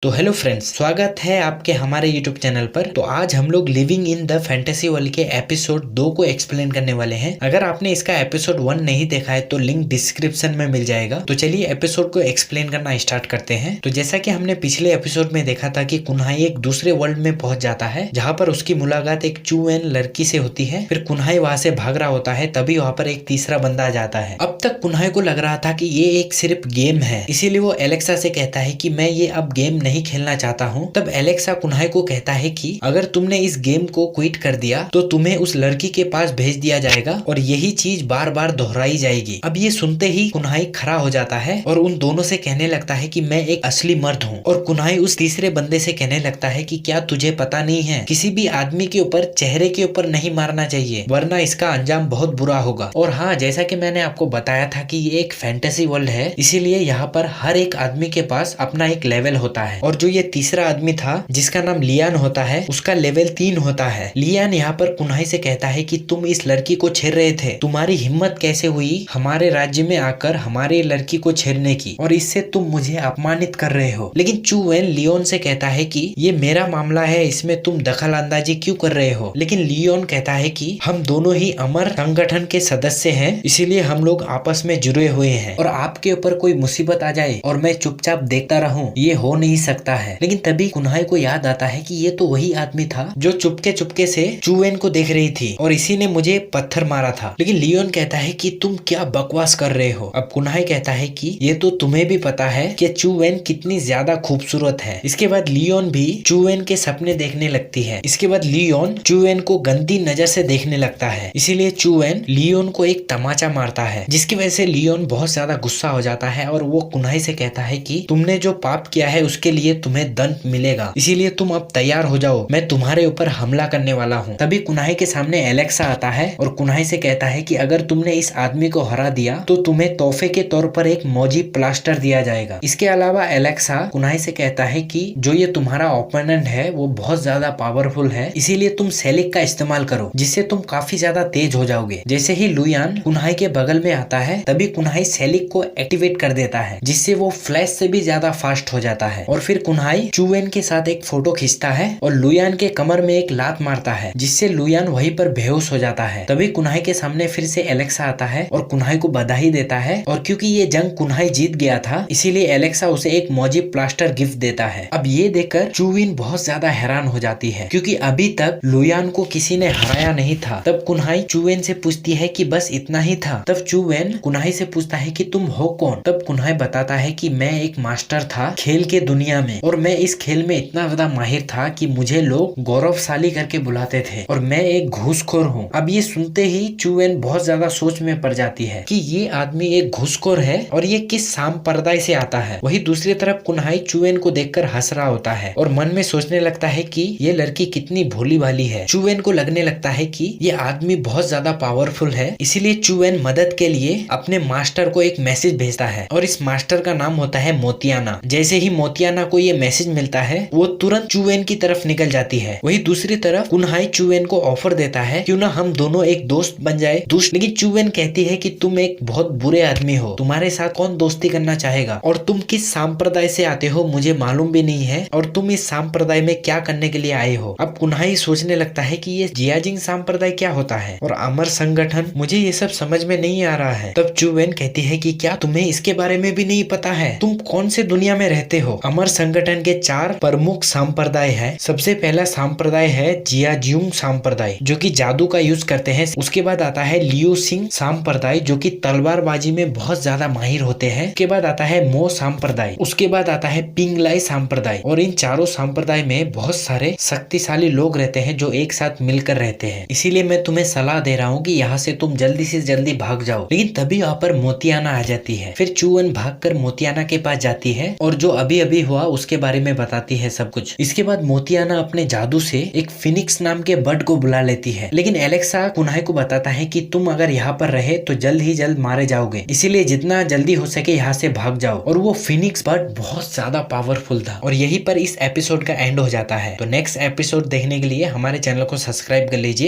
तो hello friends, स्वागत है आपके हमारे यूट्यूब चैनल पर। तो आज हम लोग living in the fantasy world के एपिसोड 2 को एक्सप्लेन करने वाले हैं। अगर आपने इसका एपिसोड 1 नहीं देखा है तो लिंक डिस्क्रिप्शन में मिल जाएगा। तो चलिए एपिसोड को एक्सप्लेन करना स्टार्ट करते हैं। तो जैसा कि हमने पिछले एपिसोड में देखा था कि कुन्हाई एक दूसरे वर्ल्ड में पहुंच जाता है जहाँ पर उसकी मुलाकात एक चूएन लड़की से होती है। फिर कुन्हाई वहां से भाग रहा होता है, तभी वहां पर एक तीसरा बंदा आ जाता है। अब तक कुन्हाई को लग रहा था कि ये एक सिर्फ गेम है, इसीलिए वो एलेक्सा से कहता है कि मैं ये अब गेम नहीं खेलना चाहता हूँ। तब एलेक्सा कुन्हाई को कहता है कि अगर तुमने इस गेम को क्विट कर दिया तो तुम्हें उस लड़की के पास भेज दिया जाएगा और यही चीज बार बार दोहराई जाएगी। अब ये सुनते ही कुन्हाई खड़ा हो जाता है और उन दोनों से कहने लगता है कि मैं एक असली मर्द हूँ। और कुन्हाई उस तीसरे बंदे से कहने लगता है कि क्या तुझे पता नहीं है, किसी भी आदमी के ऊपर चेहरे के ऊपर नहीं मारना चाहिए वरना इसका अंजाम बहुत बुरा होगा। और हाँ, जैसा कि मैंने आपको बताया था कि ये एक फैंटेसी वर्ल्ड है, इसीलिए यहाँ पर हर एक आदमी के पास अपना एक लेवल होता है। और जो ये तीसरा आदमी था जिसका नाम लियान होता है, उसका लेवल 3 होता है। लियान यहाँ पर कुन्हाई से कहता है कि तुम इस लड़की को छेड़ रहे थे, तुम्हारी हिम्मत कैसे हुई हमारे राज्य में आकर हमारे लड़की को छेड़ने की, और इससे तुम मुझे अपमानित कर रहे हो। लेकिन चूएन लियोन से कहता है कि ये मेरा मामला है, इसमें तुम दखल अंदाजी क्यों कर रहे हो। लेकिन लियोन कहता है कि हम दोनों ही अमर संगठन के सदस्य हैं, इसीलिए हम लोग आपस में जुड़े हुए हैं, और आपके ऊपर कोई मुसीबत आ जाए और मैं चुपचाप देखता रहूं, ये हो नहीं सकता है। लेकिन तभी कुन्हाई को याद आता है कि ये तो वही आदमी था जो चुपके चुपके से चूएन को देख रही थी और इसी ने मुझे पत्थर मारा था। लेकिन लियोन कहता है कि तुम क्या बकवास कर रहे हो। अब कुन्हाई कहता है कि ये तो तुम्हें भी पता है कि चूएन कितनी ज्यादा खूबसूरत है। इसके बाद लियोन भी चूएन के सपने देखने लगती है। इसके बाद लियोन चूएन को गंदी नजर से देखने लगता है, इसीलिए चूएन लियोन को एक तमाचा मारता है, जिसकी वजह से लियोन बहुत ज्यादा गुस्सा हो जाता है और वो कुन्हाई से कहता है कि तुमने जो पाप किया है उसके लिए तुम्हें दंड मिलेगा, इसीलिए तुम अब तैयार हो जाओ, मैं तुम्हारे ऊपर हमला करने वाला हूँ। तभी कुन्हाई के सामने एलेक्सा आता है और कुन्हाई से कहता है कि अगर तुमने इस आदमी को हरा दिया तो तुम्हें तोहफे के तौर पर एक मौजी प्लास्टर दिया जाएगा। इसके अलावा एलेक्सा कुन्हाई से कहता है कि जो ये तुम्हारा ओपोनेंट है वो बहुत ज्यादा पावरफुल है, इसीलिए तुम सेलिक का इस्तेमाल करो जिससे तुम काफी ज्यादा तेज हो जाओगे। जैसे ही लुयान कुन्हाई के बगल में आता है तभी कुन्हाई सेलिक को एक्टिवेट कर देता है, जिससे वो फ्लैश से भी ज्यादा फास्ट हो जाता है। और फिर कुन्हाई चूएन के साथ एक फोटो खींचता है और लुयान के कमर में एक लात मारता है, जिससे लुयान वहीं पर बेहोश हो जाता है। तभी कुन्हाई के सामने फिर से एलेक्सा आता है और कुन्हाई को बधाई देता है, और क्योंकि ये जंग कुन्हाई जीत गया था इसीलिए एलेक्सा उसे एक मौजी प्लास्टर गिफ्ट देता है। अब ये देखकर चूविन बहुत ज्यादा हैरान हो जाती है क्योंकि अभी तक लुयान को किसी ने हराया नहीं था। तब कुन्हाई चूवेन से पूछती है कि बस इतना ही था। तब चूवेन कुन्हाई से पूछता है कि तुम हो कौन। तब कुन्हाई बताता है कि मैं एक मास्टर था खेल के दुनिया में, और मैं इस खेल में इतना ज्यादा माहिर था कि मुझे लोग गौरवशाली करके बुलाते थे, और मैं एक घूसखोर हूँ। अब ये सुनते ही चूवेन बहुत ज्यादा सोच में पड़ जाती है कि ये आदमी एक घूसखोर है और ये किस संप्रदाय से आता है। वही दूसरी तरफ कुन्हाई चूवेन को देखकर हंस रहा होता है और मन में सोचने लगता है कि ये लड़की कितनी भोली भाली है। चूवेन को लगने लगता है कि ये आदमी बहुत ज्यादा पावरफुल है, इसीलिए चूवेन मदद के लिए अपने मास्टर को एक मैसेज भेजता है, और इस मास्टर का नाम होता है मोतियाना। जैसे ही मोतियाना को ये मैसेज मिलता है वो तुरंत चूवेन की तरफ निकल जाती है। वही दूसरी तरफ कुन्हाई चूवेन को ऑफर देता है क्यों ना हम दोनों एक दोस्त बन जाए। लेकिन चूवेन कहती है कि तुम एक बहुत बुरे आदमी हो, तुम्हारे साथ कौन दोस्ती करना चाहेगा, और तुम किस संप्रदाय से आते हो मुझे मालूम भी नहीं है, और तुम इस संप्रदाय में क्या करने के लिए आए हो। अब कुन्हाई सोचने लगता है कि ये जियाजिंग संप्रदाय क्या होता है और अमर संगठन, मुझे ये सब समझ में नहीं आ रहा है। तब चूवेन कहती है कि क्या तुम्हें इसके बारे में भी नहीं पता है, तुम कौन से दुनिया में रहते हो। अमर संगठन के 4 प्रमुख संप्रदाय है। सबसे पहला संप्रदाय है जियाजिंग संप्रदाय जो कि जादू का यूज करते हैं। उसके बाद आता है लियू सिंह संप्रदाय जो कि तलवारबाजी में बहुत ज्यादा माहिर होते हैं। उसके बाद आता है मो संप्रदाय, उसके बाद आता है पिंगलाई संप्रदाय, और इन चारों संप्रदाय में बहुत सारे शक्तिशाली लोग रहते हैं जो एक साथ मिलकर रहते हैं। इसीलिए मैं तुम्हें सलाह दे रहा हूँ कि यहाँ से तुम जल्दी से जल्दी भाग जाओ। लेकिन तभी वहाँ पर मोतियाना आ जाती है। फिर चूवन भागकर मोतियाना के पास जाती है और जो अभी अभी हुआ उसके बारे में बताती है सब कुछ। इसके बाद मोतियाना अपने जादू से एक फिनिक्स नाम के बर्ड को बुला लेती है, लेकिन एलेक्सा कुन्हाई को बताता है कि तुम अगर यहाँ पर रहे तो जल्द ही जल्द मारे जाओगे, इसीलिए जितना जल्दी हो सके यहाँ से भाग जाओ। और वो फिनिक्स बर्ड बहुत ज्यादा पावरफुल था, और यहीं पर इस एपिसोड का एंड हो जाता है। तो नेक्स्ट एपिसोड देखने के लिए हमारे चैनल को सब्सक्राइब कर लीजिए।